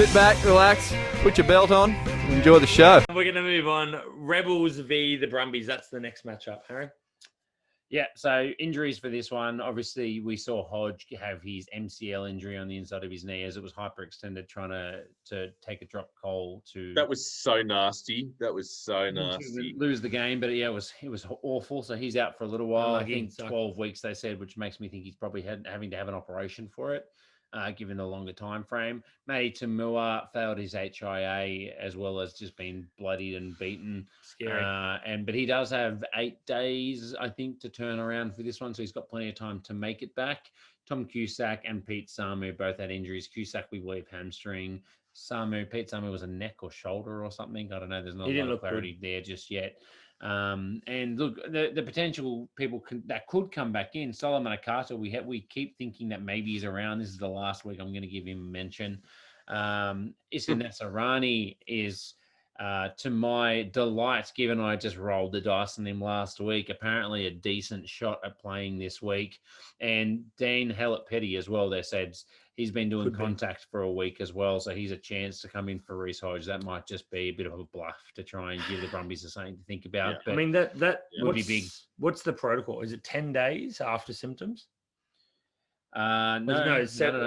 Sit back, relax, put your belt on, enjoy the show. We're going to move on. Rebels v the Brumbies. That's the next matchup, Harry. Yeah, so injuries for this one. Obviously, we saw Hodge have his MCL injury on the inside of his knee as it was hyperextended, trying to take a drop goal to. That was so nasty. Lose the game, but yeah, it was awful. So he's out for a little while. I think 12 weeks they said, which makes me think he's probably having to have an operation for it. Given the longer time frame. Matty Tamua failed his HIA as well as just been bloodied and beaten. Scary. But he does have 8 days, I think, to turn around for this one. So he's got plenty of time to make it back. Tom Cusack and Pete Samu both had injuries. Cusack, we believe, hamstring. Pete Samu was a neck or shoulder or something. I don't know. There's not a lot of clarity there just yet. And look, the potential people that could come back in. Solomon Akata, we keep thinking that maybe he's around. This is the last week. I'm going to give him a mention. Issa Nasarani is, to my delight, given I just rolled the dice on him last week, apparently a decent shot at playing this week. And Dean Hallett-Petty as well, they said he's been doing contact for a week as well. So he's a chance to come in for Reece Hodge. That might just be a bit of a bluff to try and give the Brumbies something to think about. Yeah. But I mean, that would be big. What's the protocol? Is it 10 days after symptoms? No, it's nothing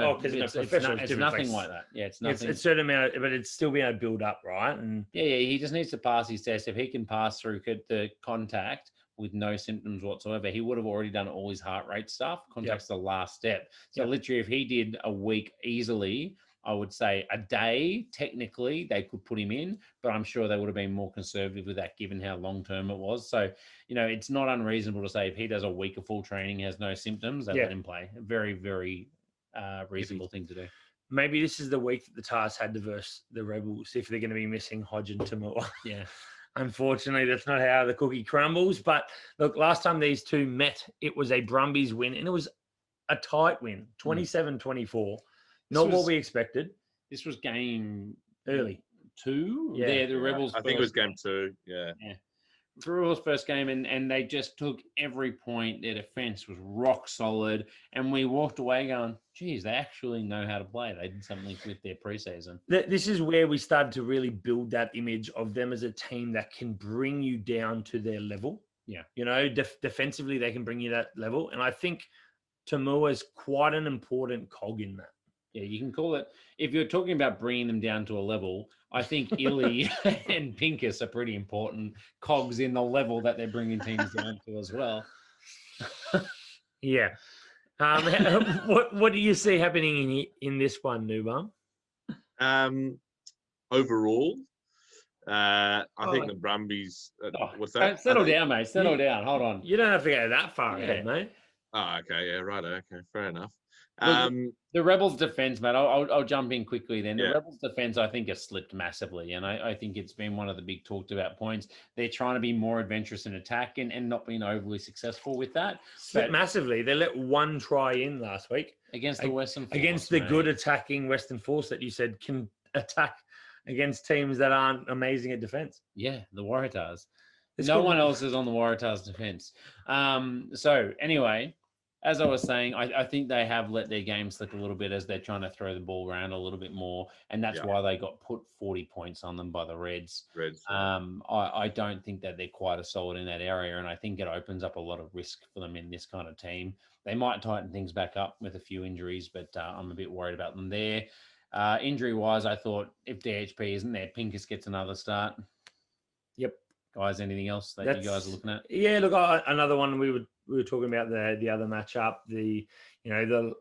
like that. Yeah, it's nothing. It's a certain amount, but it's still being able to build up, right? And yeah, he just needs to pass his test. If he can pass through the contact with no symptoms whatsoever, he would have already done all his heart rate stuff. Contact's the last step. So literally, if he did a week easily, I would say a day, technically, they could put him in, but I'm sure they would have been more conservative with that given how long-term it was. So, it's not unreasonable to say if he does a week of full training, has no symptoms, they let him play. A very, very reasonable thing to do. Maybe this is the week that the Tars had to verse the Rebels if they're going to be missing Hodge and Tamua. Yeah. Unfortunately, that's not how the cookie crumbles. But look, last time these two met, it was a Brumbies win, and it was a tight win, 27-24. Not what we expected. This was game early 2. Yeah, the Rebels. I think it was game 2. Yeah. The Rebels' first game, and they just took every point. Their defense was rock solid, and we walked away going, geez, they actually know how to play. They did something with their preseason. This is where we started to really build that image of them as a team that can bring you down to their level. Yeah. Defensively, they can bring you that level. And I think Tamua is quite an important cog in that. Yeah, you can call it, if you're talking about bringing them down to a level, I think Illy and Pincus are pretty important cogs in the level that they're bringing teams down to as well. Yeah. What do you see happening in this one, Noobum? Overall, I think the Brumbies. What's that? Settle down, mate. Settle down. Hold on. You don't have to go that far ahead, mate. Oh, okay. Yeah, right. Okay, fair enough. The Rebels' defense, mate, I'll jump in quickly then. The Yeah. Rebels' defense, I think, has slipped massively, and I think it's been one of the big talked about points. They're trying to be more adventurous in attack and not being overly successful with that. Slipped massively. They let one try in last week. Against the Western Force. Against the good attacking Western Force that you said can attack against teams that aren't amazing at defense. Yeah, the Waratahs. No one else is on the Waratahs' defense. So anyway, as I was saying, I think they have let their game slip a little bit as they're trying to throw the ball around a little bit more, and that's why they got put 40 points on them by the Reds. I don't think that they're quite as solid in that area, and I think it opens up a lot of risk for them in this kind of team. They might tighten things back up with a few injuries, but I'm a bit worried about them there. Injury-wise, I thought if DHP isn't there, Pincus gets another start. Yep. Guys, anything else that you guys are looking at? Yeah, look, another one we were talking about the other matchup, the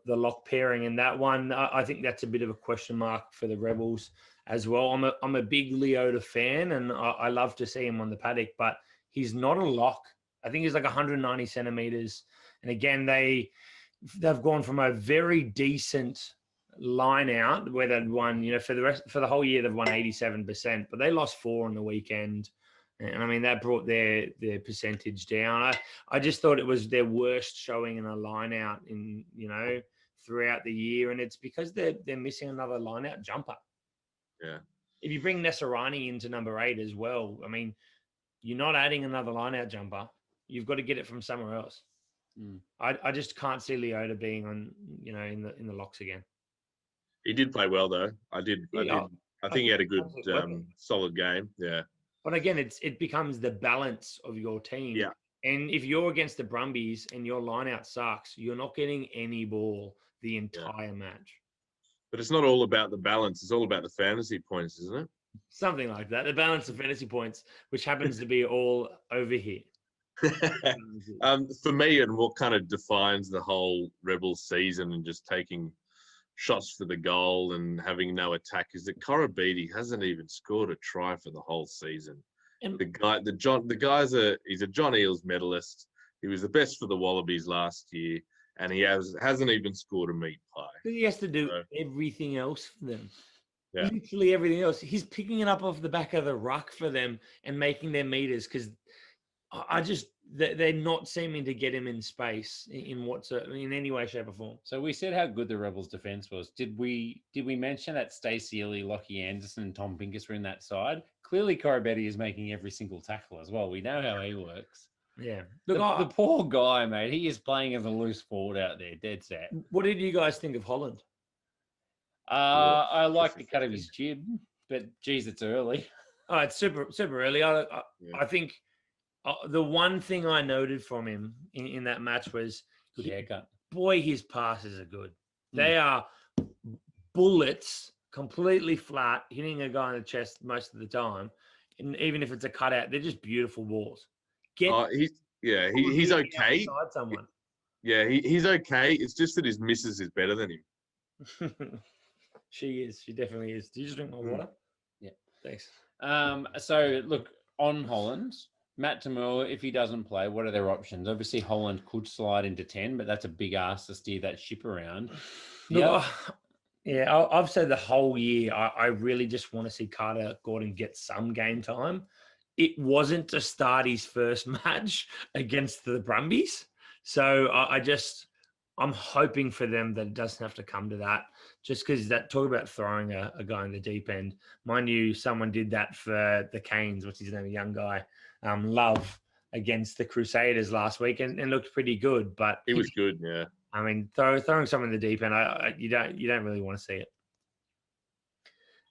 lock pairing in that one. I think that's a bit of a question mark for the Rebels as well. I'm a big Leota fan, and I love to see him on the paddock, but he's not a lock. I think he's like 190 centimeters, and again they've gone from a very decent line out where they'd won, for the whole year they've won 87%, but they lost 4 on the weekend. And I mean, that brought their percentage down. I just thought it was their worst showing in a line out throughout the year. And it's because they're missing another line out jumper. Yeah. If you bring Nasarani into number 8 as well, I mean, you're not adding another line out jumper. You've got to get it from somewhere else. I just can't see Leota being on, in the locks again. He did play well though. I think he had a good, solid game. Yeah. But again, it becomes the balance of your team. Yeah. And if you're against the Brumbies and your line out sucks, you're not getting any ball the entire match. But it's not all about the balance. It's all about the fantasy points, isn't it? Something like that. The balance of fantasy points, which happens to be all over here. For me, and what kind of defines the whole Rebels season and just taking shots for the goal and having no attack is that Korobidi hasn't even scored a try for the whole season. And He's a John Eales medalist. He was the best for the Wallabies last year, and he hasn't even scored a meat pie. he has to do everything else for them. Yeah. Literally everything else. He's picking it up off the back of the ruck for them and making their meters because they're not seeming to get him in space in any way, shape, or form. So we said how good the Rebels' defense was. Did we mention that Stacey Ely, Lockie Anderson, and Tom Pincus were in that side? Clearly, Korobidi is making every single tackle as well. We know how he works. Yeah. Look, the poor guy, mate. He is playing as a loose forward out there, dead set. What did you guys think of Holland? I like the cut of his jib, but geez, it's early. Oh, it's super early. I think the one thing I noted from him in that match was Good haircut. Boy, his passes are good. They are bullets, completely flat, hitting a guy in the chest most of the time. And even if it's a cutout, they're just beautiful balls. He's okay. Someone. Yeah, he's okay. It's just that his missus is better than him. She is. She definitely is. Do you just drink my water? Yeah. Thanks. So, look, on Holland, Matt Tamura, if he doesn't play, what are their options? Obviously, Holland could slide into 10, but that's a big ask to steer that ship around. Yeah, I've said the whole year, I really just want to see Carter Gordon get some game time. It wasn't to start his first match against the Brumbies. So I'm hoping for them that it doesn't have to come to that, just because that talk about throwing a guy in the deep end. Mind you, someone did that for the Canes, what's his name, a young guy, Love, against the Crusaders last week and looked pretty good. But he was good, yeah. I mean, throwing someone in the deep end, you don't really want to see it.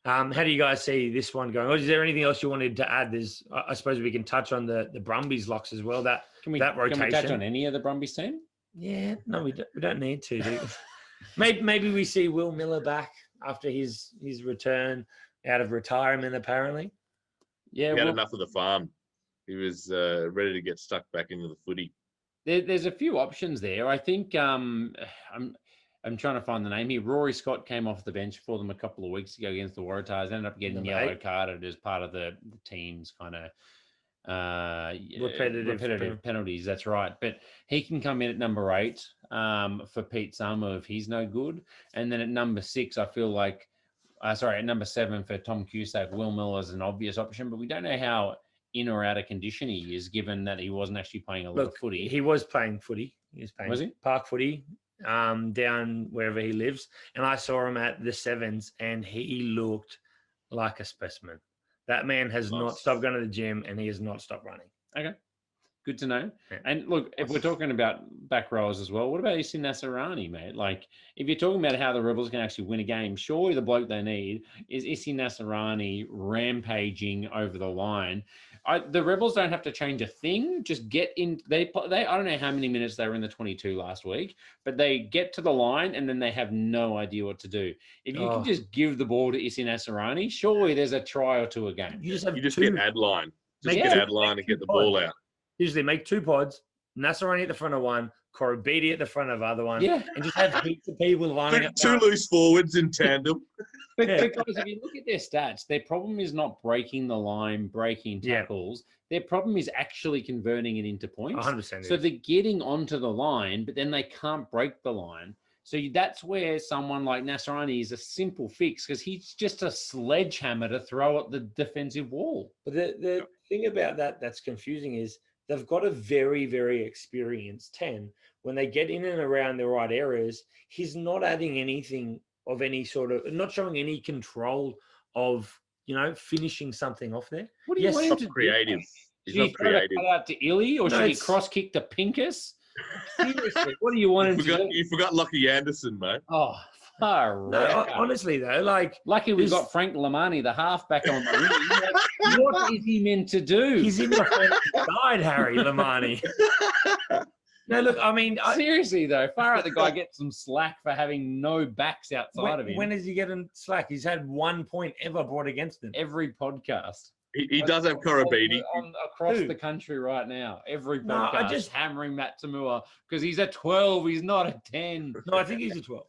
How do you guys see this one going? Or is there anything else you wanted to add? I suppose we can touch on the Brumbies locks as well. That rotation. Can we touch on any of the Brumbies team? Yeah, no, we don't need to. Do we? maybe we see Will Miller back after his return out of retirement. Apparently, yeah, he had enough of the farm. He was ready to get stuck back into the footy. There's a few options there. I think I'm trying to find the name here. Rory Scott came off the bench for them a couple of weeks ago against the Waratahs. Ended up getting yellow carded as part of the team's kind of repetitive penalties. That's right. But he can come in at number 8 for Pete Samu if he's no good. And then at number 6, I feel like, at number 7 for Tom Cusack, Will Miller is an obvious option. But we don't know how in or out of condition he is, given that he wasn't actually playing a lot of footy. He was playing footy. Was he? Park footy. Down wherever he lives, and I saw him at the 7s, and he looked like a specimen. That man has not stopped going to the gym, and he has not stopped running. Okay, good to know. Yeah. And look, if we're talking about back rowers as well, what about Issy Nasarani, mate? Like, if you're talking about how the Rebels can actually win a game, surely the bloke they need is Issy Nasarani rampaging over the line. The Rebels don't have to change a thing. Just get in. They I don't know how many minutes they were in the 22 last week, but they get to the line and then they have no idea what to do. If you can just give the ball to Issy Nasarani, surely there's a try or two a game. You just get ad line. Get ad line and get the ball out. Usually make 2 pods. Nasarani at the front of one, Korobidi at the front of other one, and just have heaps of people lining up. 2 loose forwards in tandem. But because if you look at their stats, their problem is not breaking the line, breaking tackles. Their problem is actually converting it into points. 100%. So they're getting onto the line, but then they can't break the line. So that's where someone like Nasrani is a simple fix, because he's just a sledgehammer to throw at the defensive wall. But the thing about that's confusing is they've got a very, very experienced 10. When they get in and around the right areas, he's not adding anything of any sort of, not showing any control of, finishing something off there. What do you want him to creative? He's not creative. Cut out to Illy, or should he cross kick to Pincus? Seriously, what do you want him to do? You forgot Lockie Anderson, mate. Oh, Honestly, though, like lucky we've this- got Frank Lamani, the halfback on the wing. What is he meant to do? he's in my side, Harry Lamani. No, look, I mean, Seriously though, far out the guy gets some slack for having no backs outside of him. when is he getting slack? He's had 1 point ever brought against him. Every podcast. He does have Korobidi. Across Who? the country right now. Every No, podcast I just- hammering Matt Tamua because he's a 12. He's not a 10. No, I think he's a 12.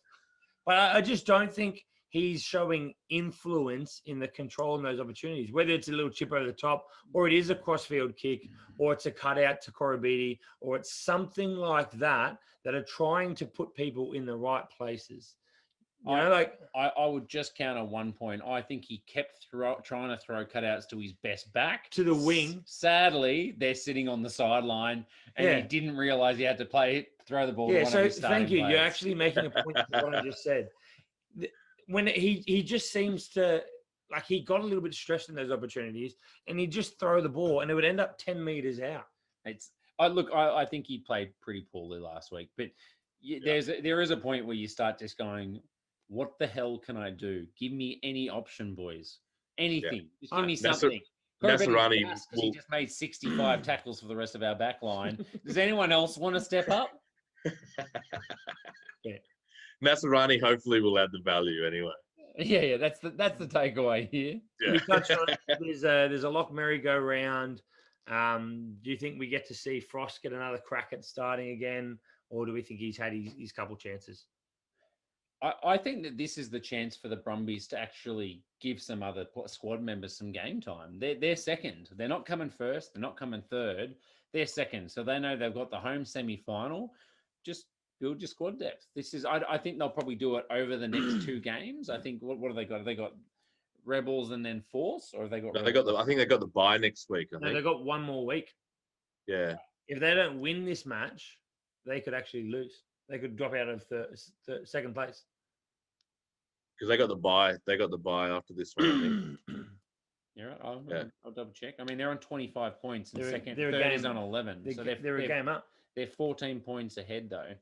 But I just don't think he's showing influence in the control in those opportunities, whether it's a little chip over the top or it is a crossfield kick or it's a cutout to Korobidi or it's something like that that are trying to put people in the right places. You know, like I would just counter 1 point. I think he kept trying to throw cutouts to his best back. to the wing. Sadly, they're sitting on the sideline and Yeah. he didn't realize he had to throw the ball to Yeah, one so of his starting thank you. players. You're actually making a point to what I just said. When he just seems to, like, he got a little bit stressed in those opportunities and he'd just throw the ball and it would end up 10 meters out. I think he played pretty poorly last week, but there is a point where you start just going, what the hell can I do? Give me any option, boys. Anything. Just give me something. Nasserani Because he just made 65 tackles for the rest of our back line. Does anyone else want to step up? Nasserani hopefully will add the value anyway. Yeah, that's the takeaway here. Yeah. You touched on it. There's a lock merry-go-round. Do you think we get to see Frost get another crack at starting again, or do we think he's had his couple chances? I think that this is the chance for the Brumbies to actually give some other squad members some game time. They're second. They're not coming first. They're not coming third. They're second. So they know they've got the home semi-final. Just build your squad depth. I think they'll probably do it over the next 2 games. I think, what have they got? Have they got Rebels and then Force? Or have they got... No, I think they got the bye next week. I No, think. they've got one more week. Yeah. If they don't win this match, they could actually lose. They could drop out of second place. Because they got the bye. They got the bye after this one, I think. Yeah, I'll double check. I mean, they're on 25 points and They're third is game- on 11. So They're a game up. They're 14 points ahead though.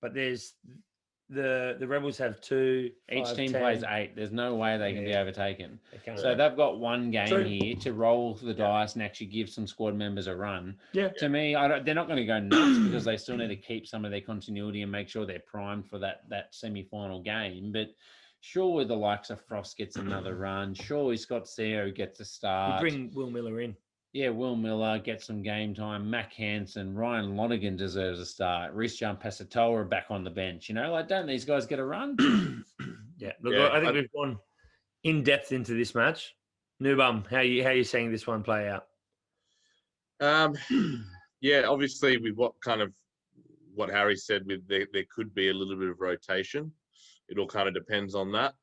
But there's the Rebels have 2. Each 5, team 10. plays 8. There's no way they can be Yeah. overtaken. They can't. So they've got one game True. here to roll the dice and actually give some squad members a run. Yeah. To me, they're not going to go nuts because they still need to keep some of their continuity and make sure they're primed for that semi-final game. But surely the likes of Frost gets another run. Surely Scott Seo gets a You start. bring Will Miller in. Yeah, Will Miller gets some game time. Mac Hansen, Ryan Lonergan deserves a start. Reece Pasatoa back on the bench. You know, like, don't these guys get a run? Yeah. Look, Yeah, I think we've gone in depth into this match. Noobum, how you seeing this one play out? Yeah, obviously with what Harry said, with there could be a little bit of rotation. It all kind of depends on that.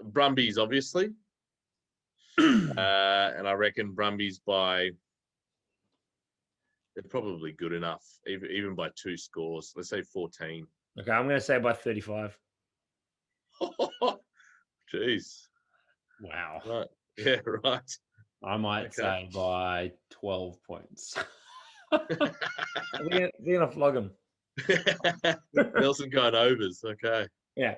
Brumbies, obviously. And I reckon Brumbies they're probably good enough, even by 2 scores. Let's say 14. Okay, I'm going to say by 35. Jeez. Wow. Right. Yeah, right. I might Okay. say by 12 points. They're going to flog them. Nelson going overs. Okay. Yeah.